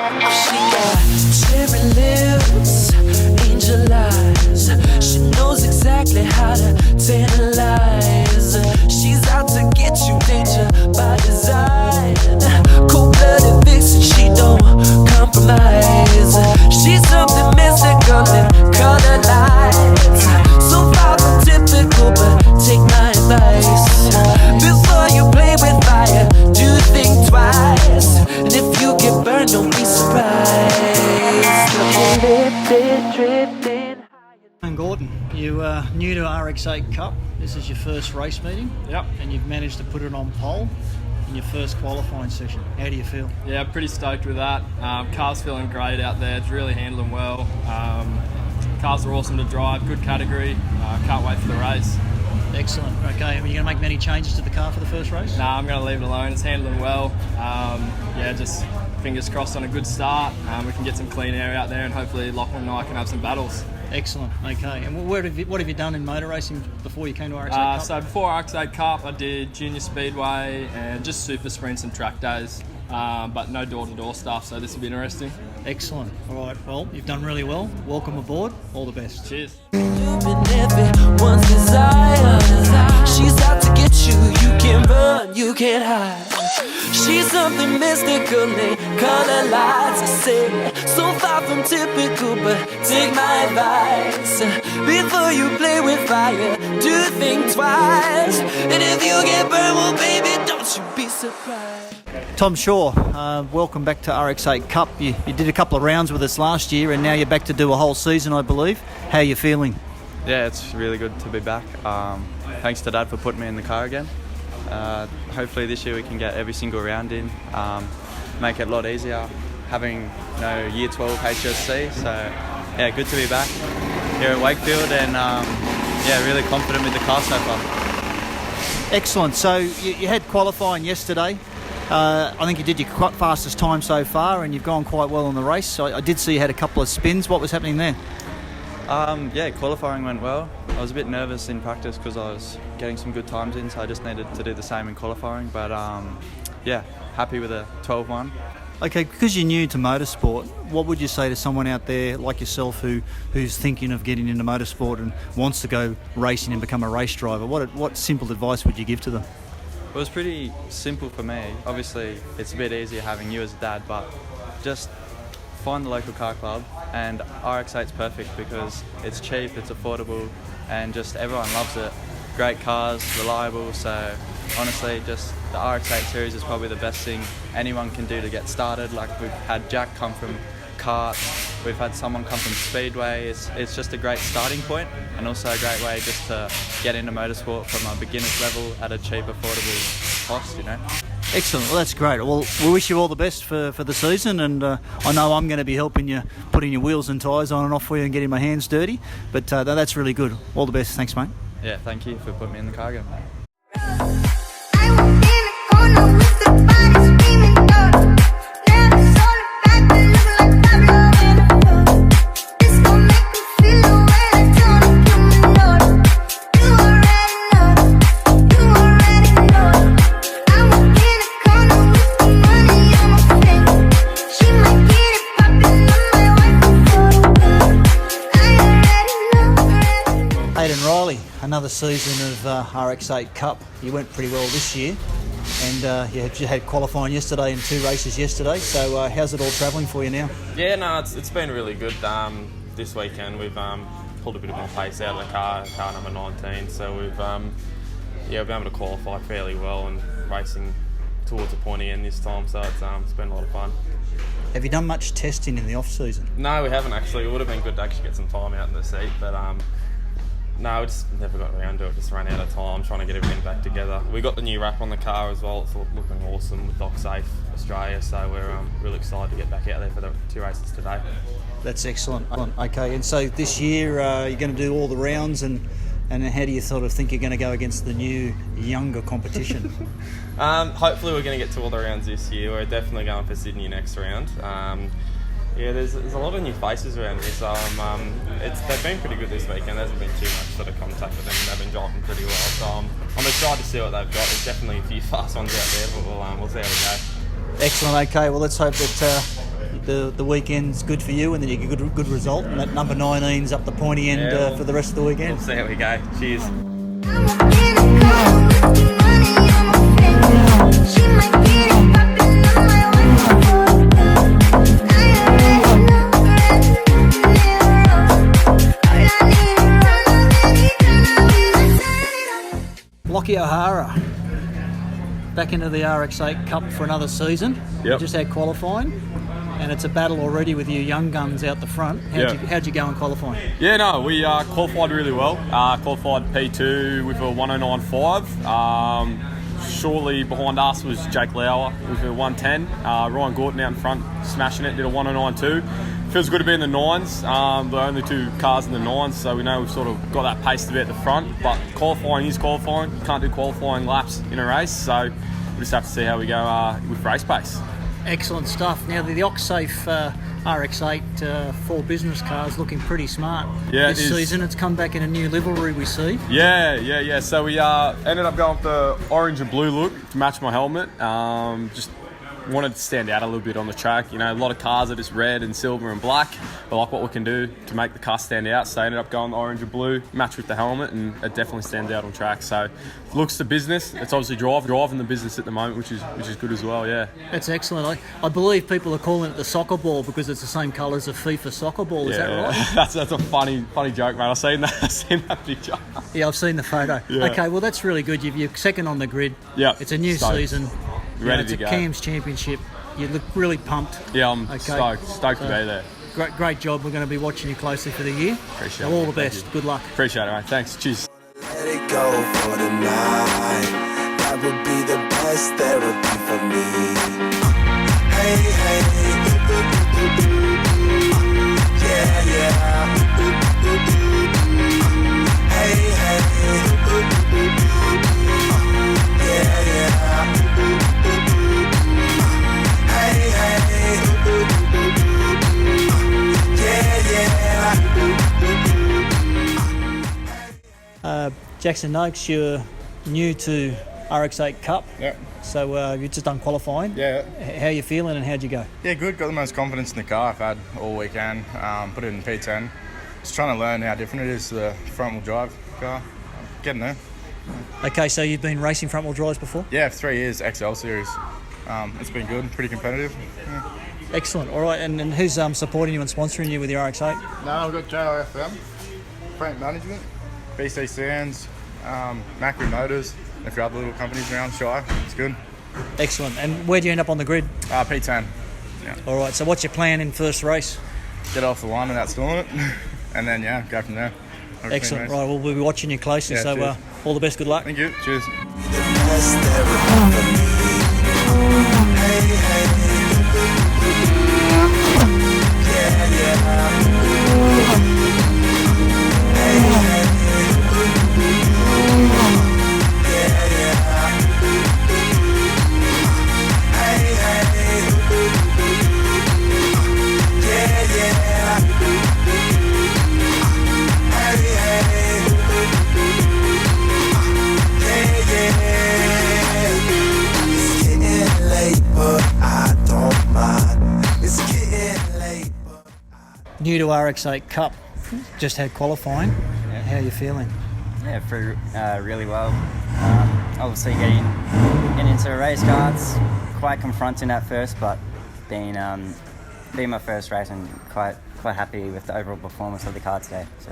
She got cherry lips, angel eyes. She knows exactly how to tantalize. She's out to get you, danger by design. Cold-blooded vixen, she don't compromise. She's something mystical in color lights. So far from typical, but take my advice. Before you play with fire, do think twice. And if you get burned, don't be surprised. Gordon, you are new to RX8 Cup. This is your first race meeting. Yep. And you've managed to put it on pole in your first qualifying session. How do you feel? Yeah, pretty stoked with that. Car's feeling great out there. It's really handling well. Cars are awesome to drive. Good category. Can't wait for the race. Excellent. Okay, are you going to make many changes to the car for the first race? Nah, I'm going to leave it alone. It's handling well. Yeah, just fingers crossed on a good start. We can get some clean air out there and hopefully Lachlan and I can have some battles. Excellent. Okay, and what have you done in motor racing before you came to RX8 Cup? So before RX8 Cup, I did junior speedway and just super sprints and track days, but no door-to-door stuff, so this will be interesting. Excellent. All right, well, you've done really well. Welcome aboard. All the best. Cheers. Everyone's desire. She's out to get you. You can't run, you can't hide. She's something mystical in color lights. I say, so far from typical, but take my advice. Before you play with fire, do think twice. And if you get burned, well, baby, don't you be surprised. Tom Shaw, welcome back to RX8 Cup. You did a couple of rounds with us last year, and now you're back to do a whole season, I believe. How are you feeling? Yeah, it's really good to be back. Thanks to Dad for putting me in the car again. Hopefully this year we can get every single round in, make it a lot easier, having year 12 HSC. So yeah, good to be back here at Wakefield, and yeah, really confident with the car so far. Excellent. So you had qualifying yesterday. I think you did your fastest time so far, and you've gone quite well in the race. So I did see you had a couple of spins. What was happening there? Yeah, qualifying went well. I was a bit nervous in practice because I was getting some good times in, so I just needed to do the same in qualifying. But yeah, happy with a 12-1. Okay, because you're new to motorsport, what would you say to someone out there like yourself who's thinking of getting into motorsport and wants to go racing and become a race driver? What simple advice would you give to them? It was pretty simple for me. Obviously, it's a bit easier having you as a dad, but just find the local car club, and RX8's perfect because it's cheap, it's affordable, and just everyone loves it. Great cars, reliable, so honestly just the RX8 series is probably the best thing anyone can do to get started. Like, we've had Jack come from karts, we've had someone come from speedway. It's just a great starting point, and also a great way just to get into motorsport from a beginner's level at a cheap, affordable cost, Excellent. Well, that's great. Well, we wish you all the best for the season, and I know I'm going to be helping you putting your wheels and tyres on and off for you and getting my hands dirty, but that's really good. All the best. Thanks, mate. Yeah, thank you for putting me in the car again. Another season of RX8 Cup. You went pretty well this year, and you had qualifying yesterday and 2 races yesterday. So how's it all travelling for you now? Yeah, no, it's been really good. This weekend we've pulled a bit of more pace out of the car number 19. So we've been able to qualify fairly well and racing towards a pointy end this time. So it's been a lot of fun. Have you done much testing in the off season? No, we haven't actually. It would have been good to actually get some time out in the seat, but no, we just never got around to it. Just ran out of time trying to get everything back together. We got the new wrap on the car as well. It's looking awesome with DocSafe Australia. So we're really excited to get back out there for the 2 races today. That's excellent. Okay, and so this year you're going to do all the rounds, and how do you sort of think you're going to go against the new, younger competition? Hopefully we're going to get to all the rounds this year. We're definitely going for Sydney next round. Yeah, there's a lot of new faces around here, so they've been pretty good this weekend. There hasn't been too much sort of contact with them, and they've been driving pretty well. So I'm excited to see what they've got. There's definitely a few fast ones out there, but we'll see how we go. Excellent. Okay, well, let's hope that the weekend's good for you and that you get a good result, and that number 19's up the pointy end for the rest of the weekend. We'll see how we go. Cheers. Lockie O'Hara, back into the RX8 Cup for another season. Yep. Just had qualifying, and it's a battle already with you young guns out the front. How'd you go in qualifying? Yeah, no, we qualified really well. Qualified P2 with a 109.5. Shortly behind us was Jake Lauer with a 110. Ryan Gorton out in front smashing it, did a 109.2. Feels good to be in the nines. The only two cars in the nines, so we know we've sort of got that pace to be at the front. But qualifying is qualifying. You can't do qualifying laps in a race, so we just have to see how we go with race pace. Excellent stuff. Now the Ocsafe RX8 4 business car is looking pretty smart this season. It's come back in a new livery, we see. Yeah. So we ended up going with the orange and blue look to match my helmet. Just wanted to stand out a little bit on the track. You know, a lot of cars are just red and silver and black. I like what we can do to make the car stand out. So I ended up going the orange and blue, match with the helmet, and it definitely stands out on track. So looks the business. It's obviously driving the business at the moment, which is good as well. Yeah. That's excellent. I believe people are calling it the soccer ball because it's the same colour as a FIFA soccer ball. Is that right? That's a funny joke, mate. I've seen that picture. Yeah, I've seen the photo. Yeah. Okay, well that's really good. You're second on the grid. Yeah. It's a new season. Ready it's to go. It's a CAMS championship. You look really pumped. Yeah, I'm stoked to be there. Great job. We're going to be watching you closely for the year. Appreciate it. All the best. Good luck. Appreciate it, mate. Thanks. Cheers. Let it go for the night. That would be the best therapy for me. Hey, yeah. Hey, yeah. Jackson Noakes, you're new to RX8 Cup. Yeah. So you've just done qualifying. Yeah. How are you feeling and how'd you go? Yeah, good. Got the most confidence in the car I've had all weekend. Put it in P10. Just trying to learn how different it is to the front-wheel drive car. Getting there. Okay, so you've been racing front-wheel drives before? Yeah, for 3 years, XL Series. It's been good, pretty competitive. Yeah. Excellent. All right, and who's supporting you and sponsoring you with your RX8? No, we've got JRFM, Frank Management, BC Sands, Macri Motors, and a few other little companies around Shy. It's good. Excellent. And where do you end up on the grid? P10. Yeah. All right, so what's your plan in first race? Get off the line without stalling it, and then, go from there. Excellent. Right, we'll be watching you closely, so all the best, good luck. Thank you. Cheers. New to RX8 Cup, just had qualifying. How are you feeling? Yeah, really well. Obviously getting into race cars, quite confronting at first, but being my first race and quite happy with the overall performance of the car today. So.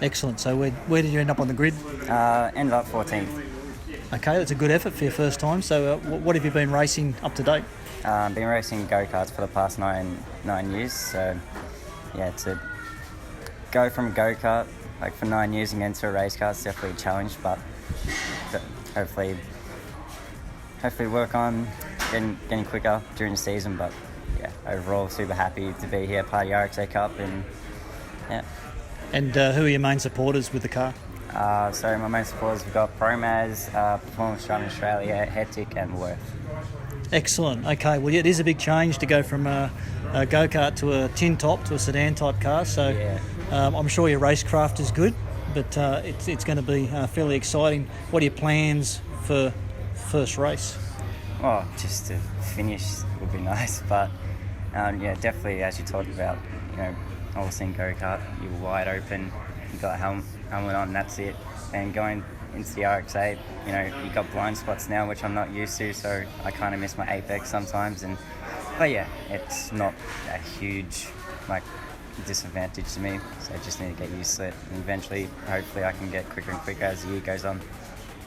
Excellent. So where did you end up on the grid? Ended up 14th. Okay, that's a good effort for your first time. So what have you been racing up to date? Been racing go-karts for the past nine years. So yeah, to go from go-kart for 9 years and get into a race car is definitely a challenge, but hopefully work on getting quicker during the season. But yeah, overall super happy to be here, part of the RX8 Cup, and yeah. And who are your main supporters with the car? So my main supporters, we've got Promaz, Performance Run Australia, Hetic and Worth. Excellent. Okay, well, yeah, it is a big change to go from a go-kart to a tin top to a sedan type car. So yeah. I'm sure your racecraft is good, but it's going to be fairly exciting. What are your plans for first race? Well, just to finish would be nice, but Yeah, definitely, as you talked about, all in go-kart, you're wide open, you got a helmet on, that's it. And going into the RX8, you got blind spots now, which I'm not used to, so I kind of miss my apex sometimes. But yeah, it's not a huge disadvantage to me, so I just need to get used to it. And eventually, hopefully, I can get quicker and quicker as the year goes on.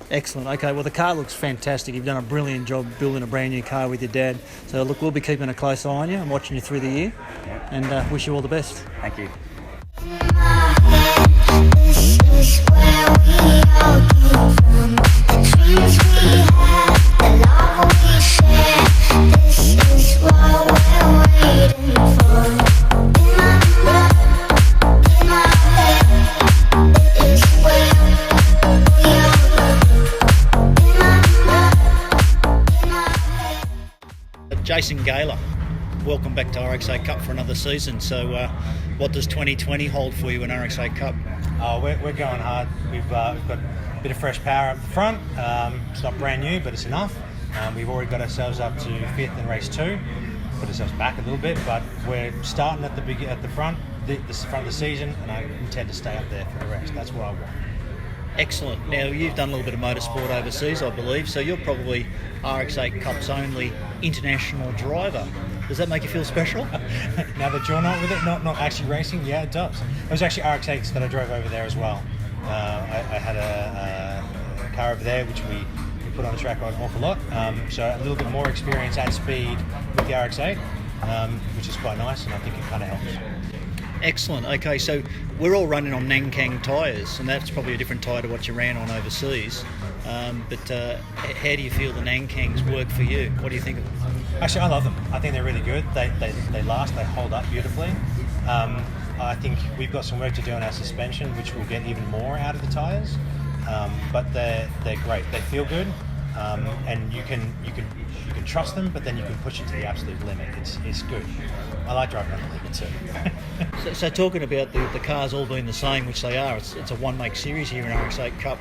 Excellent. Okay, well, the car looks fantastic. You've done a brilliant job building a brand new car with your dad. So, look, we'll be keeping a close eye on you and watching you through the year. Yeah. And wish you all the best. Thank you. This is where we all came from. The dreams we had, the love we shared. This is what we're waiting for. In my blood, in my head. This is where we all go. In my blood, in my head. Jason Gaylor, welcome back to RX8 Cup for another season. So, what does 2020 hold for you in RX8 Cup? We're going hard. We've got a bit of fresh power up the front. It's not brand new, but it's enough. We've already got ourselves up to 5th in race 2. Put ourselves back a little bit, but we're starting at the front, the front of the season, and I intend to stay up there for the rest. That's what I want. Excellent. Now, you've done a little bit of motorsport overseas, I believe, so you're probably RX8 Cup's only international driver. Does that make you feel special? Now that you're not with it, not actually racing, yeah, it does. It was actually RX8s that I drove over there as well. I had a car over there which we put on the track an awful lot, so a little bit more experience at speed with the RX8, which is quite nice, and I think it kind of helps. Excellent. Okay, so we're all running on Nankang tyres, and that's probably a different tyre to what you ran on overseas. But how do you feel the Nankangs work for you? What do you think of them? Actually, I love them. I think they're really good. They last. They hold up beautifully. I think we've got some work to do on our suspension, which will get even more out of the tyres. But they're great. They feel good, and you can trust them, but then you can push it to the absolute limit. It's good. I like driving on the limit too. So talking about the cars all being the same, which they are, it's a one-make series here in RX8 Cup.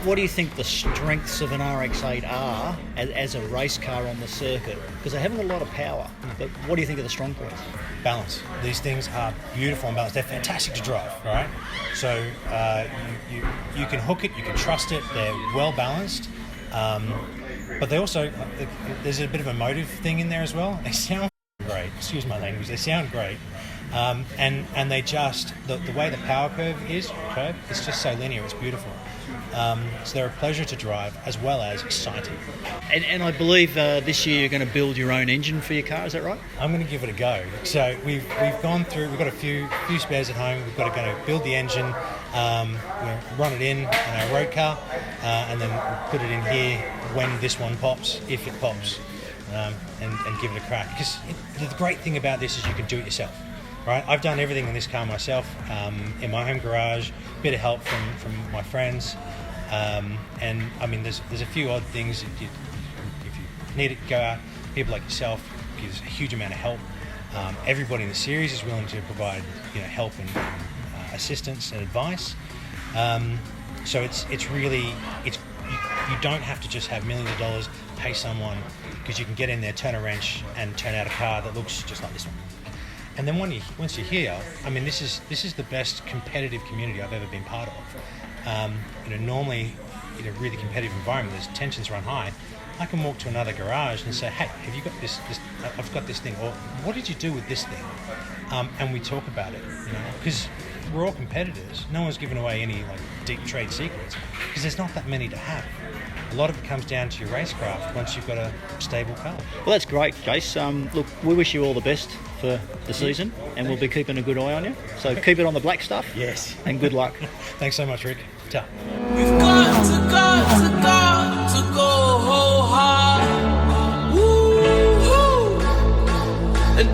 What do you think the strengths of an RX8 are as a race car on the circuit? Because they haven't got a lot of power, but what do you think of the strong points? Balance. These things are beautiful and balanced. They're fantastic to drive, right? So you can hook it, you can trust it. They're well balanced. But they also, there's a bit of a motive thing in there as well. They sound great. Excuse my language. They sound great. And they just, the way the power curve is, it's just so linear. It's beautiful. So they're a pleasure to drive as well as exciting. And I believe this year you're going to build your own engine for your car. Is that right? I'm going to give it a go. So we've gone through. We've got a few spares at home. We've got to go build the engine. We'll run it in our road car, and then we'll put it in here when this one pops, if it pops, and give it a crack. Because the great thing about this is you can do it yourself. Right, I've done everything in this car myself, in my home garage. A bit of help from my friends, and I mean, there's a few odd things. If you need to go out, people like yourself gives a huge amount of help. Everybody in the series is willing to provide help and assistance and advice. So it's really you don't have to just have millions of dollars, pay someone, because you can get in there, turn a wrench, and turn out a car that looks just like this one. And then once you're here, I mean, this is the best competitive community I've ever been part of. Normally in a really competitive environment, there's tensions run high. I can walk to another garage and say, "Hey, have you got this? I've got this thing," or "What did you do with this thing?" And we talk about it, because we're all competitors. No one's giving away any deep trade secrets, because there's not that many to have. A lot of it comes down to your racecraft once you've got a stable car. Well, that's great, Jace. Look, we wish you all the best for the season, and we'll be keeping a good eye on you. So keep it on the black stuff. Yes. And good luck. Thanks so much, Rick. Ta. We've got to go hard. Woo-hoo. And